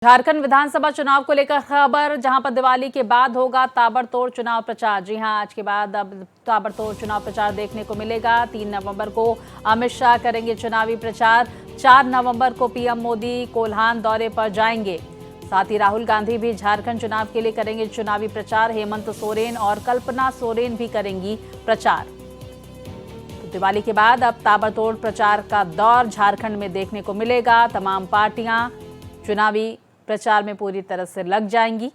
झारखंड विधानसभा चुनाव को लेकर खबर, जहां पर दिवाली के बाद होगा ताबड़तोड़ चुनाव प्रचार। जी हां, आज के बाद अब ताबड़तोड़ चुनाव प्रचार देखने को मिलेगा। 3 नवंबर को अमित शाह करेंगे चुनावी प्रचार। 4 नवंबर को पीएम मोदी कोल्हान दौरे पर जाएंगे। साथ ही राहुल गांधी भी झारखंड चुनाव के लिए करेंगे चुनावी प्रचार। हेमंत सोरेन और कल्पना सोरेन भी करेंगी प्रचार। तो दिवाली के बाद अब ताबड़तोड़ प्रचार का दौर झारखंड में देखने को मिलेगा। तमाम पार्टियां चुनावी प्रचार में पूरी तरह से लग जाएंगी।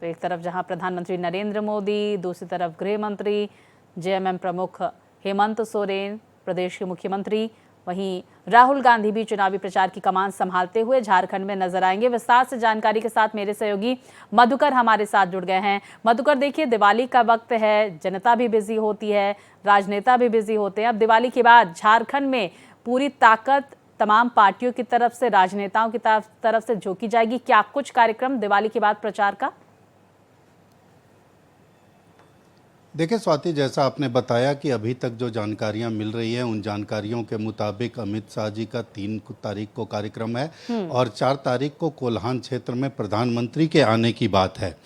तो एक तरफ जहां प्रधानमंत्री नरेंद्र मोदी, दूसरी तरफ गृह मंत्री, जेएमएम प्रमुख हेमंत सोरेन, प्रदेश के मुख्यमंत्री, वहीं राहुल गांधी भी चुनावी प्रचार की कमान संभालते हुए झारखंड में नजर आएंगे। विस्तार से जानकारी के साथ मेरे सहयोगी मधुकर हमारे साथ जुड़ गए हैं। मधुकर, देखिए दिवाली का वक्त है, जनता भी बिजी होती है, राजनेता भी बिजी होते हैं। अब दिवाली के बाद झारखंड में पूरी ताकत तमाम पार्टियों की तरफ से, राजनेताओं की तरफ से झोंकी जाएगी। क्या कुछ कार्यक्रम दिवाली के बाद प्रचार का? देखिए स्वाति, जैसा आपने बताया कि अभी तक जो जानकारियां मिल रही हैं उन जानकारियों के मुताबिक अमित शाह जी का 3 तारीख को कार्यक्रम है और 4 तारीख को कोल्हान क्षेत्र में प्रधानमंत्री के आने की बात है।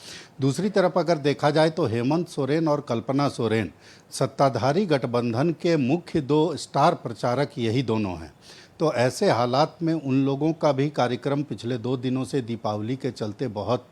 दूसरी तरफ अगर देखा जाए तो हेमंत सोरेन और कल्पना सोरेन सत्ताधारी गठबंधन के मुख्य 2 स्टार प्रचारक यही दोनों हैं। तो ऐसे हालात में उन लोगों का भी कार्यक्रम पिछले 2 दिनों से दीपावली के चलते बहुत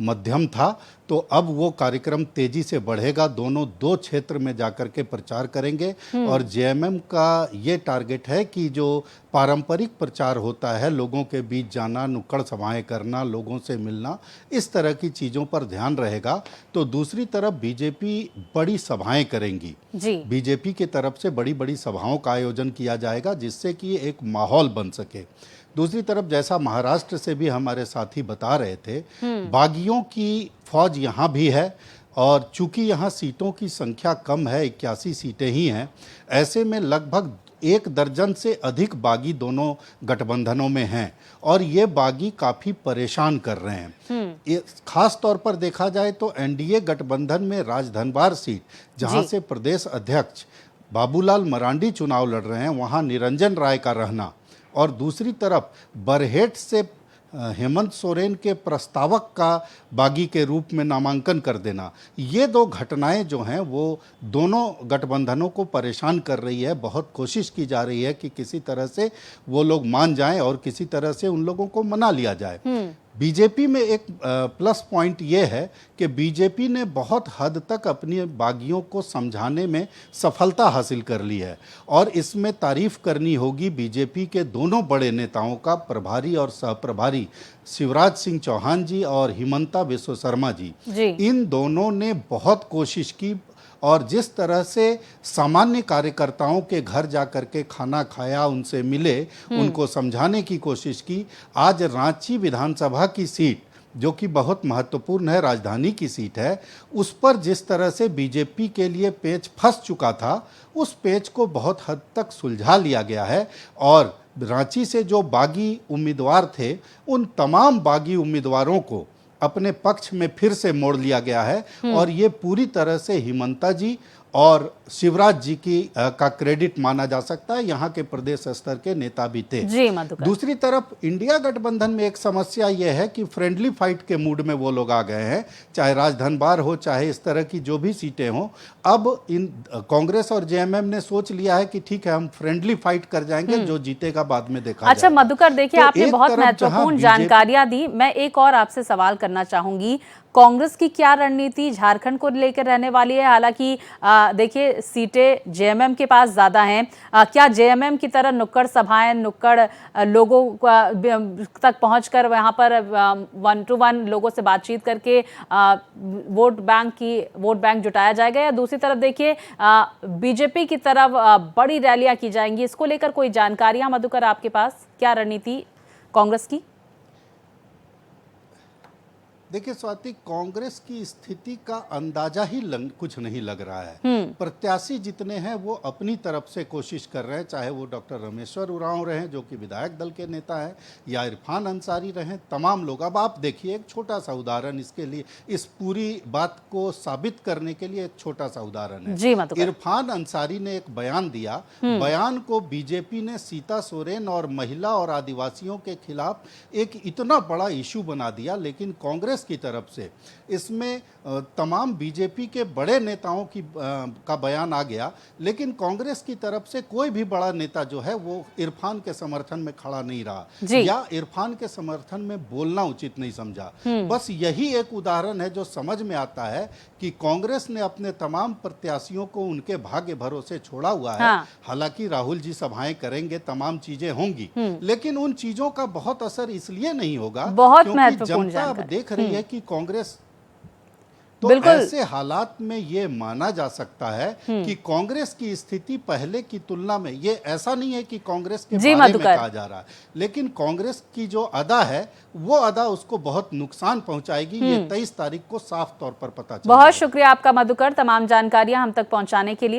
मध्यम था, तो अब वो कार्यक्रम तेजी से बढ़ेगा। दोनों 2 क्षेत्र में जाकर के प्रचार करेंगे और जेएमएम का ये टारगेट है कि जो पारंपरिक प्रचार होता है, लोगों के बीच जाना, नुक्कड़ सभाएं करना, लोगों से मिलना, इस तरह की चीज़ों पर ध्यान रहेगा। तो दूसरी तरफ बीजेपी बड़ी सभाएं करेंगी। बीजेपी की तरफ से बड़ी बड़ी सभाओं का आयोजन किया जाएगा जिससे कि एक माहौल बन सके। दूसरी तरफ जैसा महाराष्ट्र से भी हमारे साथी बता रहे थे, बागियों की फौज यहाँ भी है और चूंकि यहाँ सीटों की संख्या कम है, 81 सीटें ही हैं, ऐसे में लगभग 1 दर्जन से अधिक बागी दोनों गठबंधनों में हैं और ये बागी काफ़ी परेशान कर रहे हैं। खास तौर पर देखा जाए तो एनडीए गठबंधन में राजधनबार सीट, जहाँ से प्रदेश अध्यक्ष बाबूलाल मरांडी चुनाव लड़ रहे हैं, वहाँ निरंजन राय का रहना और दूसरी तरफ बरहेट से हेमंत सोरेन के प्रस्तावक का बागी के रूप में नामांकन कर देना, ये 2 घटनाएं जो हैं वो दोनों गठबंधनों को परेशान कर रही है। बहुत कोशिश की जा रही है कि किसी तरह से वो लोग मान जाएं और किसी तरह से उन लोगों को मना लिया जाए। बीजेपी में एक प्लस पॉइंट ये है कि बीजेपी ने बहुत हद तक अपनी बागियों को समझाने में सफलता हासिल कर ली है और इसमें तारीफ करनी होगी बीजेपी के दोनों बड़े नेताओं का, प्रभारी और सहप्रभारी शिवराज सिंह चौहान जी और हिमंता बिस्वा शर्मा जी। इन दोनों ने बहुत कोशिश की और जिस तरह से सामान्य कार्यकर्ताओं के घर जाकर के खाना खाया, उनसे मिले, उनको समझाने की कोशिश की। आज रांची विधानसभा की सीट जो कि बहुत महत्वपूर्ण है, राजधानी की सीट है, उस पर जिस तरह से बीजेपी के लिए पेच फंस चुका था, उस पेच को बहुत हद तक सुलझा लिया गया है और रांची से जो बागी उम्मीदवार थे उन तमाम बागी उम्मीदवारों को अपने पक्ष में फिर से मोड़ लिया गया है और ये पूरी तरह से हिमंता जी और शिवराज जी की का क्रेडिट माना जा सकता है। यहाँ के प्रदेश स्तर के नेता भी थे। दूसरी तरफ इंडिया गठबंधन में एक समस्या यह है कि फ्रेंडली फाइट के मूड में वो लोग आ गए हैं, चाहे राजधनबार हो, चाहे इस तरह की जो भी सीटें हों। अब इन कांग्रेस और जेएमएम ने सोच लिया है कि ठीक है, हम फ्रेंडली फाइट कर जाएंगे, जो जीतेगा बाद में देखा अच्छा मधुकर, देखिए तो आपने बहुत महत्वपूर्ण जानकारियां दी। मैं एक और आपसे सवाल करना चाहूंगी, कांग्रेस की क्या रणनीति झारखंड को लेकर रहने वाली है? हालांकि देखिए सीटें जेएमएम के पास ज्यादा हैं, क्या जेएमएम की तरह नुक्कड़ सभाएं, नुक्कड़ लोगों तक पहुंचकर वहां पर 1-to-1 लोगों से बातचीत करके वोट बैंक जुटाया जाएगा, या दूसरी तरफ देखिए बीजेपी की तरफ बड़ी रैलियां की जाएंगी? इसको लेकर कोई जानकारियां मधुकर आपके पास, क्या रणनीति कांग्रेस की? देखिए स्वाति, कांग्रेस की स्थिति का अंदाजा ही कुछ नहीं लग रहा है। प्रत्याशी जितने हैं वो अपनी तरफ से कोशिश कर रहे हैं, चाहे वो डॉक्टर रामेश्वर उरांव रहे जो कि विधायक दल के नेता हैं, या इरफान अंसारी रहे, तमाम लोग। अब आप देखिए एक छोटा सा उदाहरण इसके लिए, इस पूरी बात को साबित करने के लिए एक छोटा सा उदाहरण है। जी मधुकर। इरफान अंसारी ने एक बयान दिया, बयान को बीजेपी ने सीता सोरेन और महिला और आदिवासियों के खिलाफ एक इतना बड़ा इशू बना दिया, लेकिन कांग्रेस की तरफ से इसमें तमाम बीजेपी के बड़े नेताओं का बयान आ गया, लेकिन कांग्रेस की तरफ से कोई भी बड़ा नेता जो है वो इरफान के समर्थन में खड़ा नहीं रहा, या इरफान के समर्थन में बोलना उचित नहीं समझा। बस यही एक उदाहरण है जो समझ में आता है कि कांग्रेस ने अपने तमाम प्रत्याशियों को उनके भाग्य भरोसे छोड़ा हुआ है। हालांकि राहुल जी सभाएं करेंगे, तमाम चीजें होंगी, लेकिन उन चीजों का बहुत असर इसलिए नहीं होगा क्योंकि जनता अब देख रही है कि कांग्रेस, तो ऐसे हालात में ये माना जा सकता है कि कांग्रेस की स्थिति पहले की तुलना में, ये ऐसा नहीं है कि कांग्रेस के बारे में कहा जा रहा है, लेकिन कांग्रेस की जो अदा है वो अदा उसको बहुत नुकसान पहुंचाएगी। ये 23 तारीख को साफ तौर पर पता चलेगा। बहुत शुक्रिया आपका मधुकर, तमाम जानकारियां हम तक पहुंचाने के लिए।